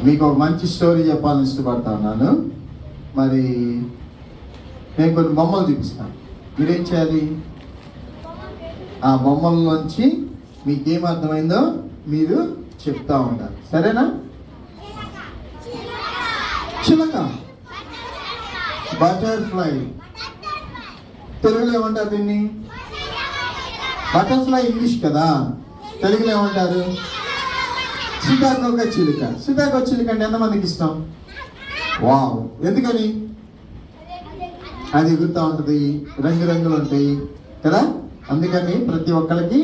మీకు ఒక మంచి స్టోరీ చెప్పాలని ఇష్టపడతా ఉన్నాను. మరి నేను కొన్ని బొమ్మలు చూపిస్తాను. మీరేం చేయాలి? ఆ బొమ్మల్లోంచి మీకేం అర్థమైందో మీరు చెప్తా ఉంటారు. సరేనా? చిలక, బటర్ఫ్లై. తెలుగులో ఏమంటారు దీన్ని? బటర్ఫ్లై ఇంగ్లీష్ కదా, తెలుగులో ఏమంటారు? సీతాకోక చిలుక. సీతాకోక చిలుక అంటే ఎంతమందికి ఇష్టం? వావ్! ఎందుకని? అది ఎగురుతూ ఉంటుంది, రంగురంగులు ఉంటాయి కదా, అందుకని ప్రతి ఒక్కరికి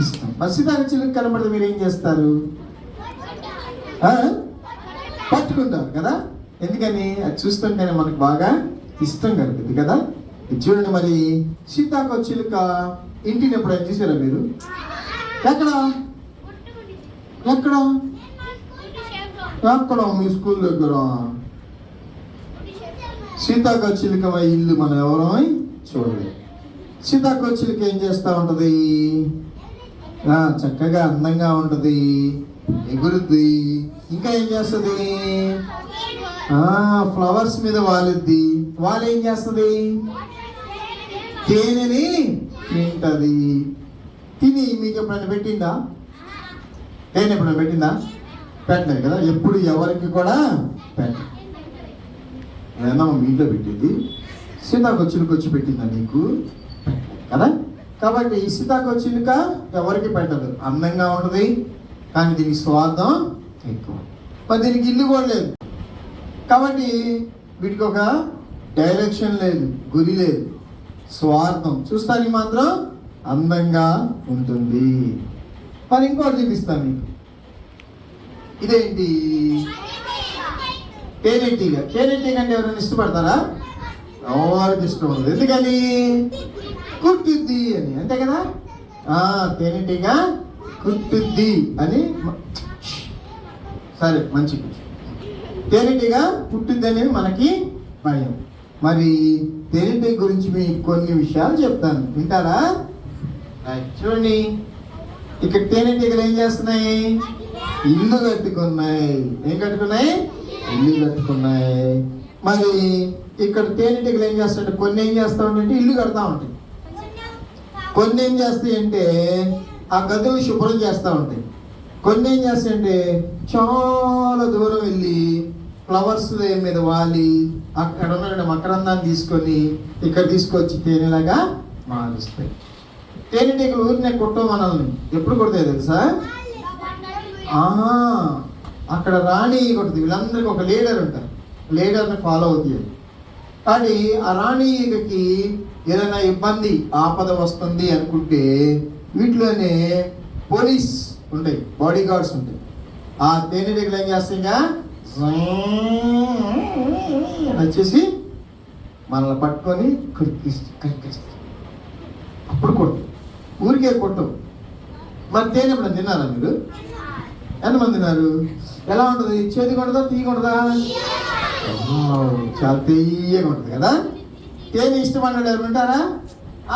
ఇష్టం. మరి సీతాకోక చిలుక కనబడితే మీరు ఏం చేస్తారు? పట్టుకుంటారు కదా, ఎందుకని? అది చూస్తుంటేనే మనకు బాగా ఇష్టం కలుగుతుంది కదా. చూడండి, మరి సీతాకోక చిలుక ఇంటిని ఎప్పుడైనా చూసారా మీరు? ఎక్కడ ఎక్కడ ఎక్కడ? మీ స్కూల్ దగ్గర సీతాకోక చిలుక ఇల్లు మనం ఎవరో చూడలేదు. సీతాకోక చిలుక ఏం చేస్తూ ఉంటుంది? చక్కగా అందంగా ఉంటుంది, ఎగురుద్ది. ఇంకా ఏం చేస్తుంది? ఫ్లవర్స్ మీద వాలిద్ది. వాళ్ళు ఏం చేస్తుంది? తేనెని తింటది. తిని మీకు ఎప్పుడైనా పెట్టిందా? తేనె ఎప్పుడైనా పెట్టిందా? పెట్టలేదు కదా, ఎప్పుడు ఎవరికి కూడా పెట్టదు. ఏదన్నా మీ ఇంట్లో పెట్టింది, సీతాకోక చిలుక వచ్చి పెట్టిందా నీకు? కదా. కాబట్టి ఈ సీతాకోక చిలుక ఎవరికి పెట్టదు, అందంగా ఉంటుంది, కానీ దీనికి స్వార్థం ఎక్కువ. మరి దీనికి ఇల్లు కూడా లేదు, కాబట్టి వీటికి ఒక డైరెక్షన్ లేదు, గురి లేదు, స్వార్థం. చూస్తానికి మాత్రం అందంగా ఉంటుంది. మరి ఇంకోటి చూపిస్తాను మీకు. ఇదేంటి? తేనెటీగ. తేనెటీగ అంటే ఎవరైనా ఇష్టపడతారా? ఎవరికి ఇష్టం ఉండదు. ఎందుకని? కుట్టుద్ది అని, అంతే కదా. తేనెటీగ కుట్టుద్ది అని. సరే, మంచి. తేనెటీగ కుట్టుద్ది అనేది మనకి భయం. మరి తేనెటీగ గురించి మీకు కొన్ని విషయాలు చెప్తాను, వింటారా? చూడండి, ఇక్కడ తేనెటీగలు ఏం చేస్తున్నాయి? ఇల్లు కట్టుకున్నాయి. ఏం కట్టుకున్నాయి? ఇల్లు కట్టుకున్నాయి. మరి ఇక్కడ తేనెటీగలు ఏం చేస్తాయంటే, కొన్ని ఏం చేస్తా ఉంటాయంటే ఇల్లు కడతా ఉంటాయి, కొన్ని ఏం చేస్తాయి అంటే ఆ గదులు శుభ్రం చేస్తూ ఉంటాయి, కొన్ని ఏం చేస్తాయంటే చాలా దూరం వెళ్ళి ఫ్లవర్స్ మీద వాలి అక్కడ ఉన్న మకరందాన్ని తీసుకొని ఇక్కడ తీసుకొచ్చి తేనెలాగా మారుస్తాయి. తేనెటీగలు ఊరినే కొట్టవు మనల్ని. ఎప్పుడు కొడతాయి తెలుసా? అక్కడ రాణి కొడుతుంది. వీళ్ళందరికీ ఒక లీడర్ ఉంటారు, లీడర్ని ఫాలో అవుతుంది. కానీ ఆ రాణికి ఏదైనా ఇబ్బంది, ఆపద వస్తుంది అనుకుంటే వీటిలోనే పోలీస్ ఉంటాయి, బాడీ గార్డ్స్ ఉంటాయి. ఆ తేనెటీగలు ఏం చేస్తాయిగా వచ్చేసి మనల్ని పట్టుకొని కరికిస్తాయి. అప్పుడు కొట్టు, ఊరికే కొట్టు. మరి తేనె ఎప్పుడు తిన్నారా మీరు? ఎంతమంది తిన్నారు? ఎలా ఉంటుంది? చేతి కొడదా, తీయకూడదా? చాలా తీయగా ఉంటుంది కదా. తేనె ఇష్టపడ్డాడు ఎవరు ఉంటారా?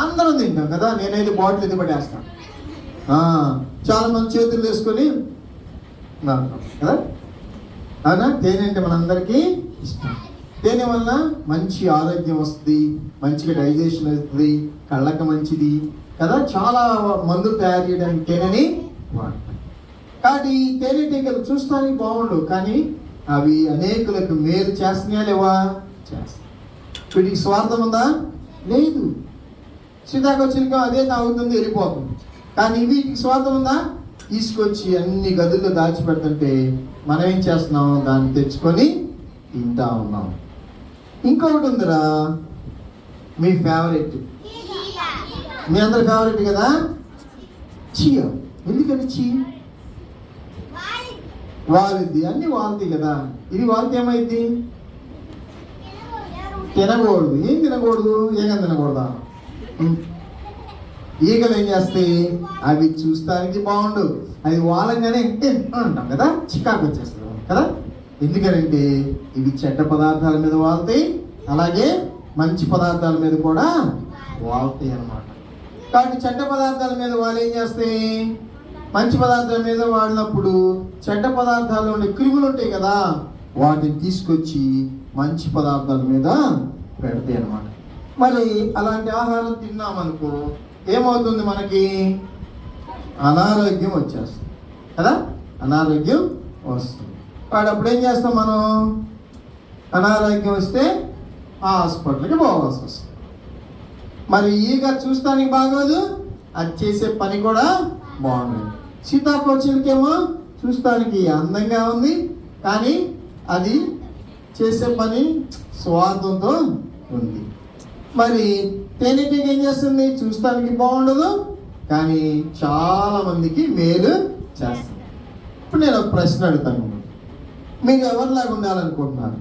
అందరం తింటాం కదా. నేనైతే బాటిల్ ఎత్తి పట్టేస్తాను. చాలా మంది చేతులు వేసుకొని కదా. అవునా? తేనె అంటే మనందరికీ ఇష్టం. తేనె వల్ల మంచి ఆరోగ్యం వస్తుంది, మంచిగా డైజెషన్ అవుతుంది, కళ్ళకి మంచిది కదా. చాలా మందులు తయారు చేయడానికి తేనెని వాడతాం. కానీ తేనెటీగలు చూస్తానికి బాగుండవు, కానీ అవి అనేకులకు మేలు చేస్తున్నాయా లేవా? చేస్తాయి. వీటికి స్వార్థం ఉందా? లేదు. సీతాకోక చిలుక అదే తాగుతుంది, వెళ్ళిపోతుంది. కానీ వీటికి స్వార్థం ఉందా? తీసుకొచ్చి అన్ని గదుల్లో దాచిపెడుతుంటే మనం ఏం చేస్తున్నాం? దాన్ని తెచ్చుకొని తింటా ఉన్నాం. ఇంకొకటి ఉందిరా, మీ ఫేవరెట్, మీ అందరి ఫేవరెట్ కదా, చీయ. ఎందుకని చీ? వాలిద్ది, అన్ని వాళ్తాయి కదా. ఇది వాళ్తే ఏమైంది? తినకూడదు. ఏం తినకూడదు? ఏం తినకూడదా? ఈగలు ఏం చేస్తాయి? అవి చూస్తానికి బాగుండు, అది వాలంగానే అంటాం కదా, చికాకు వచ్చేస్తుంది కదా. ఎందుకనంటే ఇవి చెడ్డ పదార్థాల మీద వాళ్తాయి, అలాగే మంచి పదార్థాల మీద కూడా వాళ్తాయి అన్నమాట. కాబట్టి చెడ్డ పదార్థాల మీద వాళ్ళు ఏం చేస్తాయి? మంచి పదార్థాల మీద వాడినప్పుడు చెడ్డ పదార్థాలు ఉండే క్రిములు ఉంటాయి కదా, వాటిని తీసుకొచ్చి మంచి పదార్థాల మీద పెడతాయి అన్నమాట. మరి అలాంటి ఆహారం తిన్నామనుకో ఏమవుతుంది, మనకి అనారోగ్యం వచ్చేస్తుంది కదా, అనారోగ్యం వస్తుంది. వాడు అప్పుడు ఏం చేస్తాం మనం, అనారోగ్యం వస్తే హాస్పిటల్కి పోవాల్సి వస్తుంది. మరి ఈగ చూస్తానికి బాగోదు, అది చేసే పని కూడా బాగుంది. సీతాకోచిలకేమో చూస్తానికి అందంగా ఉంది, కానీ అది చేసే పని స్వార్థంతో ఉంది. మరి తేనెటీగ ఏం చేస్తుంది, చూస్తానికి బాగుండదు కానీ చాలా మందికి మేలు చేస్తుంది. ఇప్పుడు నేను ఒక ప్రశ్న అడుగుతాను, మీరు ఎవరిలాగా ఉండాలనుకుంటున్నారు?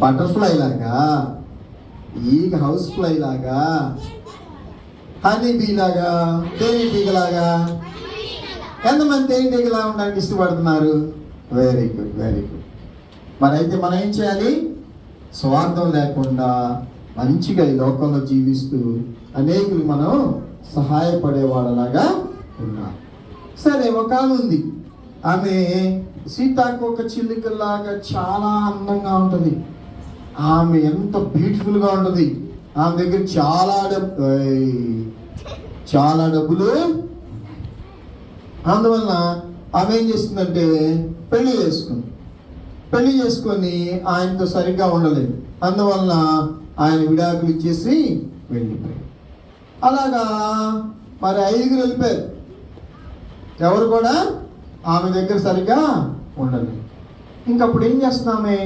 బటర్ఫ్లై లాగా, ఈగ హౌస్ ఫ్లై లాగా, హనీ బీ లాగా, తేనెటీగ లాగా? ఎంతమంది తేనెటీగలా ఉండడానికి ఇష్టపడుతున్నారు? Very good, very good. మరి అయితే మనం ఏం చేయాలి, స్వార్థం లేకుండా మంచిగా ఈ లోకంలో జీవిస్తూ అనేకులు మనం సహాయపడే వాళ్ళలాగా ఉన్నాం. సరే, ఒక ఆమె ఉంది, ఆమె సీతాకోక చిలుకలాగా చాలా అందంగా ఉంటుంది. ఆమె ఎంత బ్యూటిఫుల్గా ఉంటుంది. ఆమె దగ్గర చాలా డబ్బులు. అందువలన ఆమె ఏం చేస్తుందంటే పెళ్లి చేసుకొని ఆయనతో సరిగ్గా ఉండలేదు. అందువలన ఆయన విడాకులు ఇచ్చేసి వెళ్ళిపోయారు. అలాగా మరి 5 వెళ్ళిపోయారు. ఎవరు కూడా ఆమె దగ్గర సరిగ్గా ఉండలేదు. ఇంకప్పుడు ఏం చేస్తున్నామే,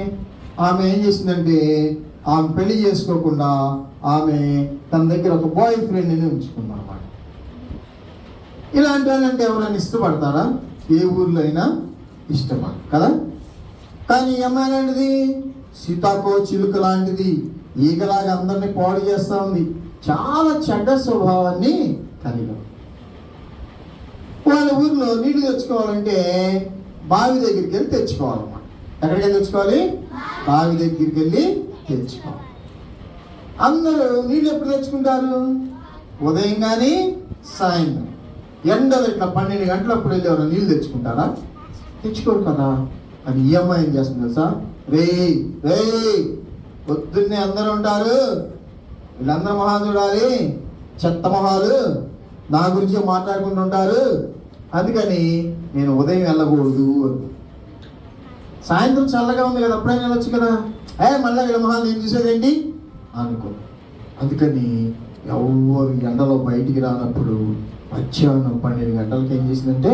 ఆమె ఏం చేసిందంటే ఆమె పెళ్లి చేసుకోకుండా ఆమె తన దగ్గర ఒక బాయ్ ఫ్రెండ్ని ఉంచుకుంది అన్నమాట. ఇలాంటి వాళ్ళంటే ఎవరైనా ఇష్టపడతారా? ఏ ఊర్లో అయినా ఇష్టపడరు కదా. కానీ ఈ అమ్మాయి లాంటిది సీతాకో చిలుక లాంటిది, ఈగలాగా అందరినీ పాడు చేస్తూ ఉంది. చాలా చెడ్డ స్వభావాన్ని కలిగి. వాళ్ళ ఊరిలో నీళ్లు తెచ్చుకోవాలంటే బావి దగ్గరికి వెళ్ళి తెచ్చుకోవాలన్నమాట. ఎక్కడికి వెళ్ళి తెచ్చుకోవాలి? బావి దగ్గరికి వెళ్ళి తెచ్చుకోవాలి. అందరూ నీళ్ళు ఎప్పుడు తెచ్చుకుంటారు? ఉదయం కానీ సాయంత్రం. ఎండలు ఇట్లా 12 గంటలప్పుడు వెళ్ళి ఎవరైనా నీళ్ళు తెచ్చుకుంటారా? తెచ్చుకోరు కదా. అది ఈ అమ్మాయి ఏం చేస్తుంది తెలుసా? రే పొద్దున్నే అందరూ ఉంటారు, వీళ్ళందరూ మొహాలు చూడాలి, చెత్త మొహాలు నా గురించి మాట్లాడుకుంటూ ఉంటారు, అందుకని నేను ఉదయం వెళ్ళకూడదు. సాయంత్రం చల్లగా ఉంది కదా, అప్పుడైనా వెళ్ళొచ్చు కదా. మళ్ళీ వీళ్ళ మొహాలు నేను చూసేదేంటి అనుకో. అందుకని ఎవరు ఎండలో బయటికి రానప్పుడు మధ్యాహ్నం 12 గంటలకి ఏం చేసిందంటే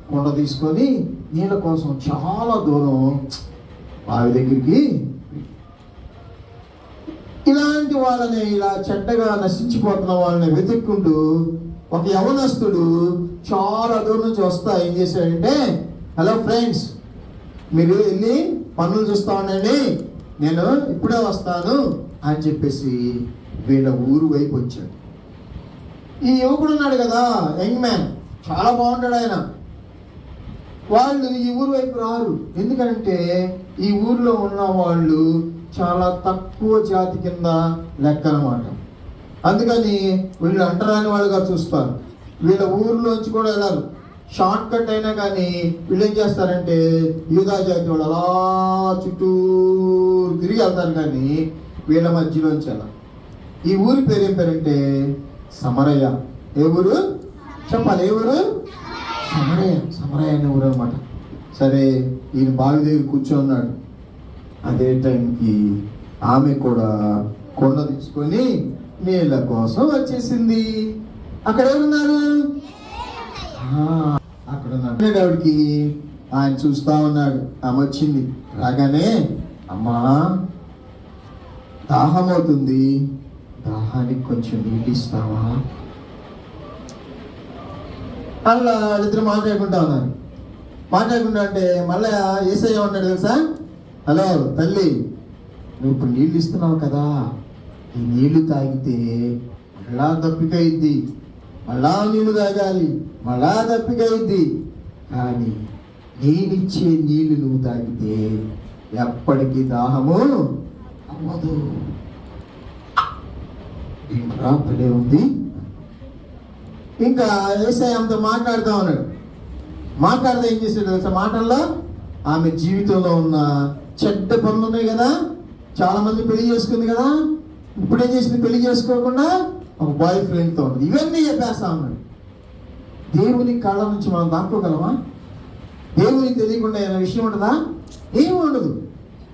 కొండ తీసుకొని నీళ్ళ కోసం చాలా దూరం బావి దగ్గరికి. ఇలాంటి వాళ్ళని, ఇలా చెడ్డగా నశించిపోతున్న వాళ్ళని వెతుక్కుంటూ ఒక యవనస్తుడు చాలా దూరం నుంచి వస్తా ఏం చేశాడంటే, హలో ఫ్రెండ్స్, మీరు వెళ్ళి పనులు చూస్తూ ఉండండి, నేను ఇప్పుడే వస్తాను అని చెప్పేసి వీళ్ళ ఊరు వైపు వచ్చాడు. ఈ యువకుడు ఉన్నాడు కదా, యంగ్ మ్యాన్, చాలా బాగుంటాడు ఆయన. వాళ్ళు ఈ ఊరు వైపు రారు. ఎందుకంటే ఈ ఊర్లో ఉన్న వాళ్ళు చాలా తక్కువ జాతి కింద లెక్క అన్నమాట. అందుకని వీళ్ళు అంటరాని వాళ్ళుగా చూస్తారు. వీళ్ళ ఊర్లోంచి కూడా వెళ్ళారు. షార్ట్ కట్ అయినా కానీ వీళ్ళు ఏం చేస్తారంటే యూదా జాతి వాళ్ళు అలా చుట్టూరు తిరిగి వెళ్తారు, కానీ వీళ్ళ మధ్యలోంచి వెళ్ళారు. ఈ ఊరి పేరు ఏం పేరంటే సమరయ. ఏ ఊరు చెప్పాలి? ఏ ఊరు? సమరయ అనే ఊరు అనమాట. సరే, ఈయన బావి దగ్గర కూర్చోన్నాడు. అదే టైంకి ఆమె కూడా కొండ తీసుకొని నీళ్ళ కోసం వచ్చేసింది. అక్కడ ఎవరున్నారు? అక్కడ ఉన్నాడు. ఆవిడికి ఆయన చూస్తా ఉన్నాడు. ఆమె వచ్చింది. రాగానే, అమ్మా దాహం అవుతుంది, దాహానికి కొంచెం నీళ్ళు ఇస్తావా? అలా వాళ్ళిద్దరు మాట్లాడుకుంటా ఉన్నారు. మాట్లాడుకుంటా అంటే మళ్ళీ యేసయ్య ఉన్నాడు తెలుసా? హలో తల్లి, నువ్వు ఇప్పుడు నీళ్ళు ఇస్తున్నావు కదా, ఈ నీళ్లు తాగితే మళ్ళా దప్పిక అయింది, మళ్ళా నీళ్లు తాగాలి, మళ్ళా దప్పిక అయింది. కానీ నేనిచ్చే నీళ్లు నువ్వు తాగితే ఎప్పటికీ దాహము అవ్వదు. ఏంట్రా భలే ఉంది. ఇంకా యేసయ్య ఆమెతో మాట్లాడుతూ ఉన్నాడు. మాట్లాడితే ఏం చేశాడు తెలుసా? మాటల్లో ఆమె జీవితంలో ఉన్న చెడ్డ పనులు ఉన్నాయి కదా, చాలా మంది పెళ్లి చేసుకుంది కదా, ఇప్పుడు ఏం చేసింది? పెళ్లి చేసుకోకుండా ఒక బాయ్ ఫ్రెండ్తో ఉన్నది. ఇవన్నీ చెప్పేస్తా ఉన్నాడు. దేవుని కళ్ళ నుంచి మనం దాక్కోగలమా? దేవునికి తెలియకుండా ఏమైనా విషయం ఉంటుందా? ఏమి ఉండదు.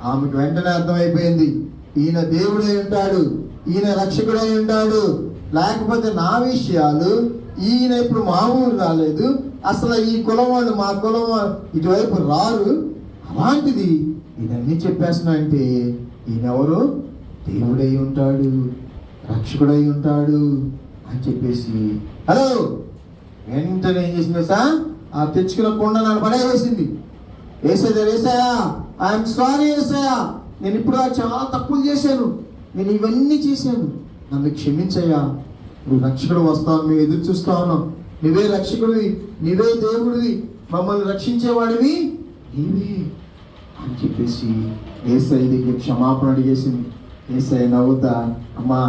ఆమెకు వెంటనే అర్థమైపోయింది, ఈయన దేవుడై ఉంటాడు, ఈయన రక్షకుడై ఉంటాడు, లేకపోతే నా విషయాలు ఈయన ఇప్పుడు మా ఊరు రాలేదు, అసలు ఈ కులం వాళ్ళు మా కులం ఇటువైపు రారు, అలాంటిది ఇదన్నీ చెప్పేస్తున్నా అంటే ఈయనెవరు? దేవుడై ఉంటాడు, రక్షకుడై ఉంటాడు అని చెప్పేసి హలో వెంటనే ఏం చేసింది సార్? ఆ తెచ్చుకున్న కొండ నన్ను పడేసింది. ఏసయ్యా, ఐఎమ్ సారీ ఏసయ్యా, నేను ఇప్పుడు చాలా తప్పులు చేశాను, నేను ఇవన్నీ చేశాను, నన్ను క్షమించయ్యా, నువ్వు రక్షకుడు వస్తావు, మేము ఎదురు చూస్తా ఉన్నాం, నువ్వే రక్షకుడివి, నువ్వే దేవుడివి, మమ్మల్ని రక్షించేవాడివి నీవే అని చెప్పేసి యేసయ్య దగ్గర క్షమాపణ అడిగేసింది. యేసయ్య నవ్వుతా, అమ్మా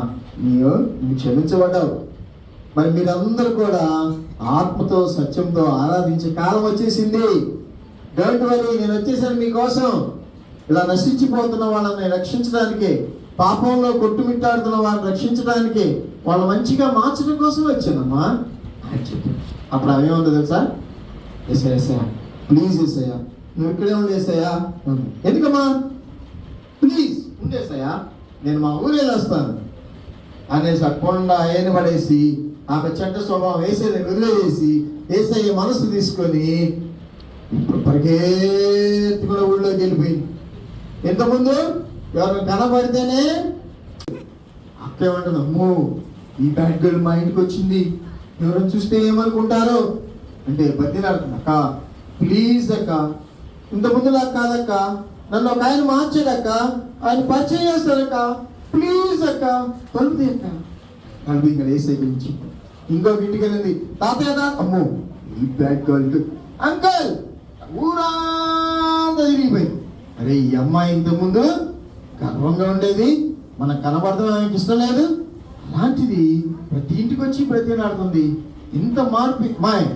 నువ్వు క్షమించబడ్డావు, మరి మీరందరూ కూడా ఆత్మతో సత్యంతో ఆరాధించే కాలం వచ్చేసింది. డోంట్ వరీ, నేను వచ్చేసాను మీకోసం. ఇలా నశించిపోతున్న వాళ్ళని రక్షించడానికి, పాపంలో కొట్టుమిట్టాడుతున్న వాళ్ళని రక్షించడానికి, వాళ్ళు మంచిగా మార్చడం కోసం వచ్చానమ్మా అని చెప్పి. అప్పుడు అవేముందో తెలుసా? ఏసయ్యా ప్లీజ్ ఏసయ్యా నువ్వు ఇక్కడే ఉండేసయ్యా. ఎందుకమ్మా? ప్లీజ్ ఉండేసయ్యా, నేను మా ఊరు వెళ్ళొస్తాను అనేసి ఆ కొండ ఏను పడేసి ఆమె చెడ్డ స్వభావం వేసేది వదిలేసి ఏసయ్య మనసు తీసుకొని ఇప్పుడు పరిగెత్తి కూడా ఊళ్ళోకి వెళ్ళిపోయింది. ఇంతకుముందు ఎవరు కనబడితేనే అక్కేమంటుంది, అమ్మో ఈ బ్యాడ్ గర్ల్ మా ఇంటికి వచ్చింది, ఎవరైనా చూస్తే ఏమనుకుంటారో అంటే బతిలాడుతుంది. అక్క ప్లీజ్ అక్క, ఇంతకుముందు నాకు కాదక్క, నన్ను ఒక ఆయన మార్చాడక్క, ఆయన పరిచయం చేస్తాడక్క, ప్లీజ్ అక్క తలుపుది అక్క. తలుపు ఇక్కడ వేసే గురించి ఇంకొక ఇంటికి వెళ్ళింది. తాతయ్య అమ్మో ఈ బ్యాడ్ గర్ల్ అంకల్ ఊరంతా తిరిగిపోయింది. అరే ఈ అమ్మాయి ఇంతకుముందు గర్వంగా ఉండేది, మనకు కనబడతాం ఆమెకి ఇష్టం లేదు, అలాంటిది ప్రతి ఇంటికి వచ్చి బ్రతిలాడుతుంది. ఇంత మార్పు అమ్మాయి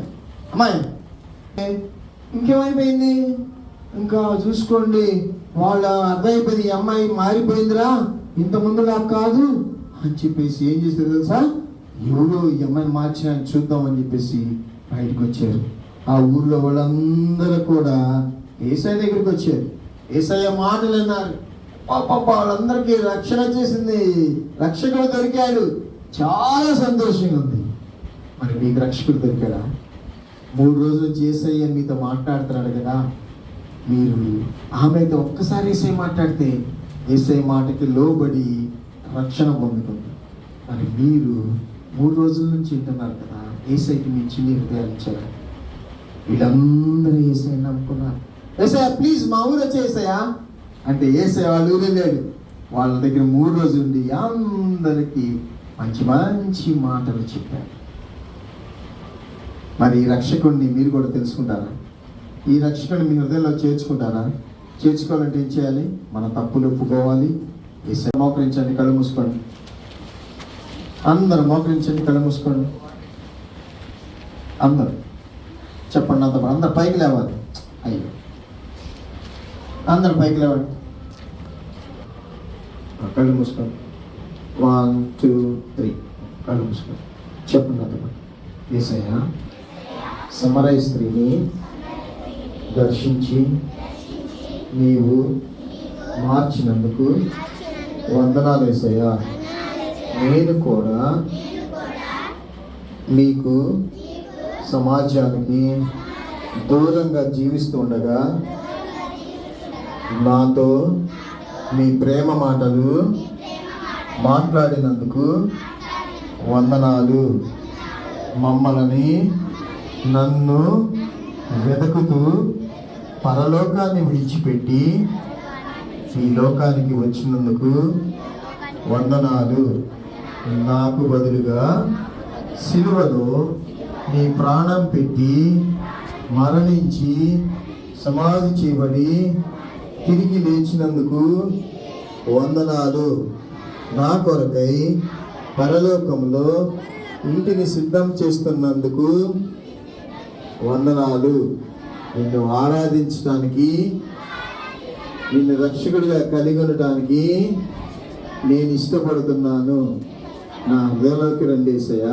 ఇంకేమైపోయింది? ఇంకా చూసుకోండి, వాళ్ళ అర్థమైపోయింది, ఈ అమ్మాయి మారిపోయిందిరా, ఇంతకుముందు నాకు కాదు అని చెప్పేసి ఏం చేస్తారు తెలుసా? ఎవరో ఈ అమ్మాయిని మార్చిన చూద్దామని చెప్పేసి బయటకు వచ్చారు. ఆ ఊర్లో వాళ్ళందరూ కూడా యేసయ్య దగ్గరికి వచ్చారు, యేసయ్య మాటలు విన్నారు. పాప వాళ్ళందరికీ రక్షణ చేసింది, రక్షకుడు దొరికాడు, చాలా సంతోషంగా ఉంది. మరి మీకు రక్షకుడు దొరికాడా? 3 రోజులు యేసయ్య మీతో మాట్లాడుతున్నాడు కదా, మీరు ఆమెతో ఒక్కసారి యేసయ్య మాట్లాడితే యేసయ్య మాటకి లోబడి రక్షణ పొందుతుంది. మరి మీరు 3 రోజుల నుంచి వింటున్నారు కదా, యేసయ్యకి మీ చిన్ని హృదయాలు ఇచ్చారు. వీళ్ళందరూ యేసయ్య నమ్ముకున్నారు. యేసయ్య ప్లీజ్ మా ఊరు వచ్చేసయ్యా అంటే యేసయ్య వాళ్ళ ఊరు వెళ్ళాడు. వాళ్ళ దగ్గర 3 రోజులు ఉండి అందరికీ మంచి మంచి మాటలు చెప్పారు. మరి ఈ రక్షకుడిని మీరు కూడా తెలుసుకుంటారా? ఈ రక్షకుడిని మీ హృదయంలో చేర్చుకుంటారా? చేర్చుకోవాలంటే ఏం చేయాలి? మన తప్పులు ఒప్పుకోవాలి. యేసయ్య మోకరించండి, కళ్ళు మూసుకోండి, అందరూ మోకరించండి, కళ్ళు మూసుకోండి, అందరూ చెప్పండి, అంత అందరు పైకి లేవాలి. అయ్యో అందరు పైకి లేవండి, కళ్ళు మూసుకోండి. 1 2 3 కళ్ళు మూసుకోండి, చెప్పండి అంత. యేసయ్య సమరయ స్త్రీని దర్శించి నీవు మార్చినందుకు వందనాలు యేసయ్య. నేను కూడా మీకు సమాజానికి దూరంగా జీవిస్తుండగా నాతో మీ ప్రేమ మాటలు మాట్లాడినందుకు వందనాలు. మమ్మల్ని నన్ను వెతుకుతూ పరలోకాన్ని విడిచిపెట్టి ఈ లోకానికి వచ్చినందుకు వందనాలు. నాకు బదులుగా సిలువలో నీ ప్రాణం పెట్టి మరణించి సమాధి చేయబడి తిరిగి లేచినందుకు వందనాలు. నా కొరకై పరలోకంలో ఇంటిని సిద్ధం చేస్తున్నందుకు వందనాలు. నిన్ను ఆరాధించడానికి, నిన్ను రక్షకుడిగా కలిగి ఉండటానికి నేను ఇష్టపడుతున్నాను. నా హృదయంలోకి రండి యేసయ్యా.